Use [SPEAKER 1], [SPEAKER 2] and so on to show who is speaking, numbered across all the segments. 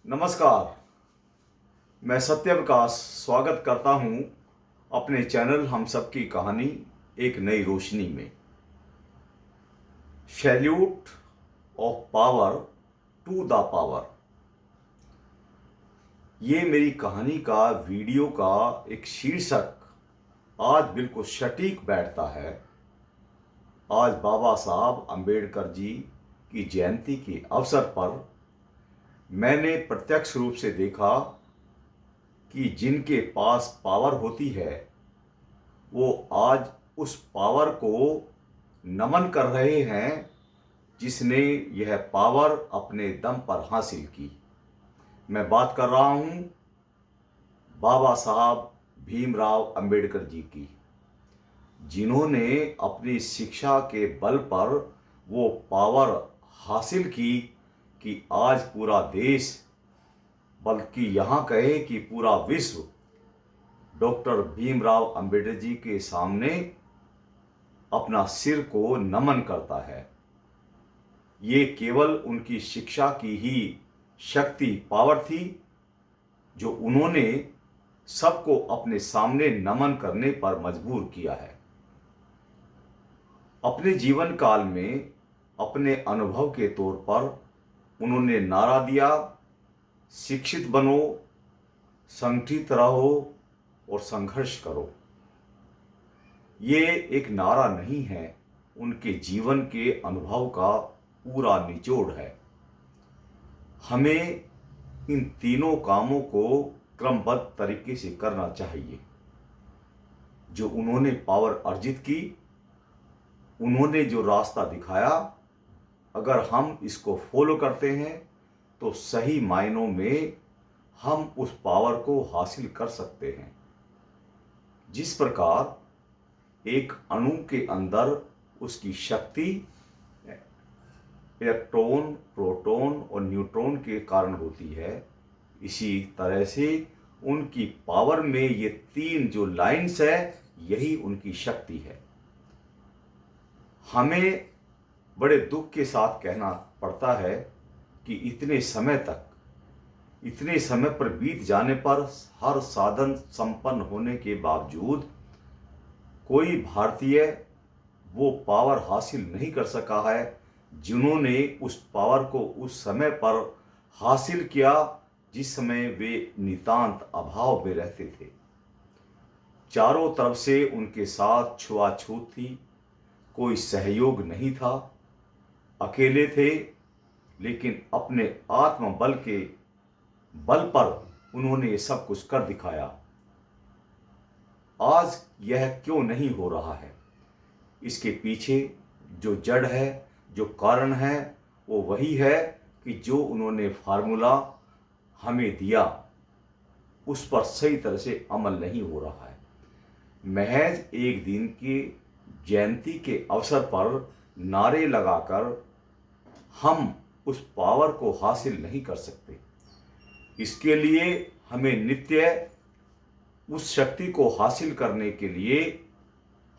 [SPEAKER 1] नमस्कार। मैं सत्य विकास स्वागत करता हूं अपने चैनल हम सबकी कहानी एक नई रोशनी में। Salute of power to the power, ये मेरी कहानी का वीडियो का एक शीर्षक आज बिल्कुल सटीक बैठता है। आज बाबा साहब अंबेडकर जी की जयंती के अवसर पर मैंने प्रत्यक्ष रूप से देखा कि जिनके पास पावर होती है वो आज उस पावर को नमन कर रहे हैं जिसने यह पावर अपने दम पर हासिल की। मैं बात कर रहा हूं बाबा साहब भीमराव अंबेडकर जी की, जिन्होंने अपनी शिक्षा के बल पर वो पावर हासिल की कि आज पूरा देश, बल्कि यहाँ कहे कि पूरा विश्व, डॉक्टर भीमराव अंबेडकर जी के सामने अपना सिर को नमन करता है। ये केवल उनकी शिक्षा की ही शक्ति, पावर थी जो उन्होंने सबको अपने सामने नमन करने पर मजबूर किया है। अपने जीवन काल में अपने अनुभव के तौर पर उन्होंने नारा दिया, शिक्षित बनो, संगठित रहो और संघर्ष करो। ये एक नारा नहीं है, उनके जीवन के अनुभव का पूरा निचोड़ है। हमें इन तीनों कामों को क्रमबद्ध तरीके से करना चाहिए। जो उन्होंने पावर अर्जित की, उन्होंने जो रास्ता दिखाया, अगर हम इसको फॉलो करते हैं तो सही मायनों में हम उस पावर को हासिल कर सकते हैं। जिस प्रकार एक अणु के अंदर उसकी शक्ति इलेक्ट्रॉन, प्रोटॉन और न्यूट्रॉन के कारण होती है, इसी तरह से उनकी पावर में ये तीन जो लाइंस है, यही उनकी शक्ति है। हमें बड़े दुख के साथ कहना पड़ता है कि इतने समय पर बीत जाने पर, हर साधन संपन्न होने के बावजूद कोई भारतीय वो पावर हासिल नहीं कर सका है जिन्होंने उस पावर को उस समय पर हासिल किया जिस समय वे नितांत अभाव में रहते थे। चारों तरफ से उनके साथ छुआछूत थी, कोई सहयोग नहीं था, अकेले थे, लेकिन अपने आत्मबल के बल पर उन्होंने ये सब कुछ कर दिखाया। आज यह क्यों नहीं हो रहा है? इसके पीछे जो जड़ है, जो कारण है, वो वही है कि जो उन्होंने फार्मूला हमें दिया उस पर सही तरह से अमल नहीं हो रहा है। महज एक दिन की जयंती के अवसर पर नारे लगाकर हम उस पावर को हासिल नहीं कर सकते। इसके लिए हमें नित्य उस शक्ति को हासिल करने के लिए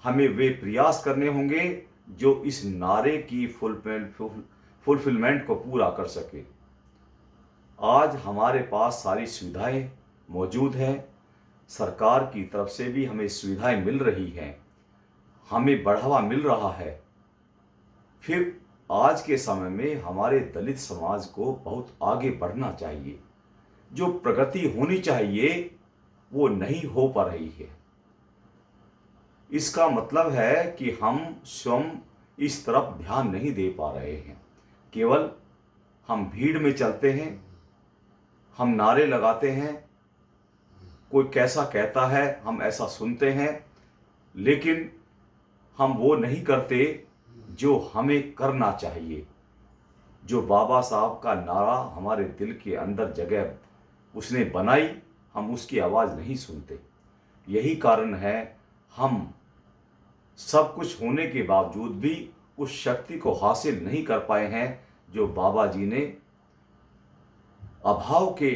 [SPEAKER 1] हमें वे प्रयास करने होंगे जो इस नारे की फुलफिलमेंट को पूरा कर सके। आज हमारे पास सारी सुविधाएं मौजूद हैं, सरकार की तरफ से भी हमें सुविधाएं मिल रही हैं, हमें बढ़ावा मिल रहा है। फिर आज के समय में हमारे दलित समाज को बहुत आगे बढ़ना चाहिए। जो प्रगति होनी चाहिए वो नहीं हो पा रही है। इसका मतलब है कि हम स्वयं इस तरफ ध्यान नहीं दे पा रहे हैं। केवल हम भीड़ में चलते हैं, हम नारे लगाते हैं, कोई कैसा कहता है हम ऐसा सुनते हैं, लेकिन हम वो नहीं करते जो हमें करना चाहिए। जो बाबा साहब का नारा हमारे दिल के अंदर जगह उसने बनाई, हम उसकी आवाज़ नहीं सुनते। यही कारण है हम सब कुछ होने के बावजूद भी उस शक्ति को हासिल नहीं कर पाए हैं जो बाबा जी ने अभाव के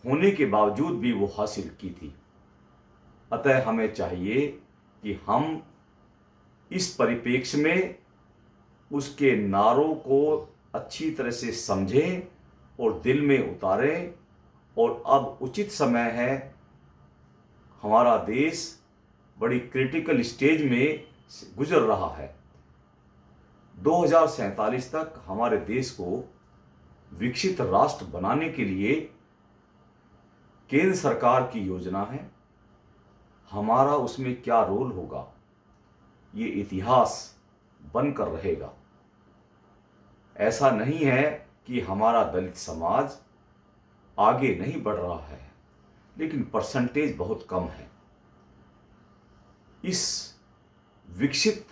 [SPEAKER 1] होने के बावजूद भी वो हासिल की थी। अतः हमें चाहिए कि हम इस परिप्रेक्ष्य में उसके नारों को अच्छी तरह से समझें और दिल में उतारें। और अब उचित समय है, हमारा देश बड़ी क्रिटिकल स्टेज में गुजर रहा है। 2047 तक हमारे देश को विकसित राष्ट्र बनाने के लिए केंद्र सरकार की योजना है। हमारा उसमें क्या रोल होगा, ये इतिहास बनकर रहेगा। ऐसा नहीं है कि हमारा दलित समाज आगे नहीं बढ़ रहा है, लेकिन परसेंटेज बहुत कम है। इस विकसित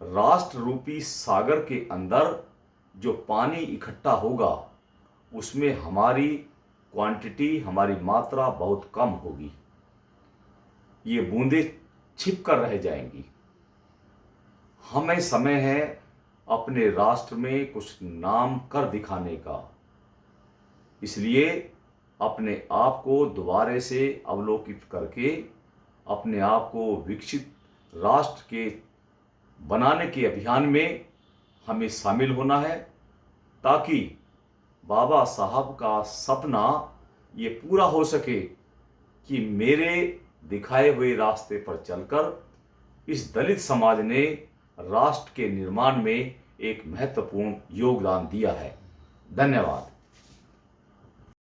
[SPEAKER 1] राष्ट्र रूपी सागर के अंदर जो पानी इकट्ठा होगा, उसमें हमारी क्वांटिटी, हमारी मात्रा बहुत कम होगी। ये बूंदें छिप कर रह जाएंगी। हमें समय है अपने राष्ट्र में कुछ नाम कर दिखाने का। इसलिए अपने आप को दोबारे से अवलोकित करके अपने आप को विकसित राष्ट्र के बनाने के अभियान में हमें शामिल होना है, ताकि बाबा साहब का सपना ये पूरा हो सके कि मेरे दिखाए हुए रास्ते पर चलकर इस दलित समाज ने राष्ट्र के निर्माण में एक महत्वपूर्ण योगदान दिया है। धन्यवाद।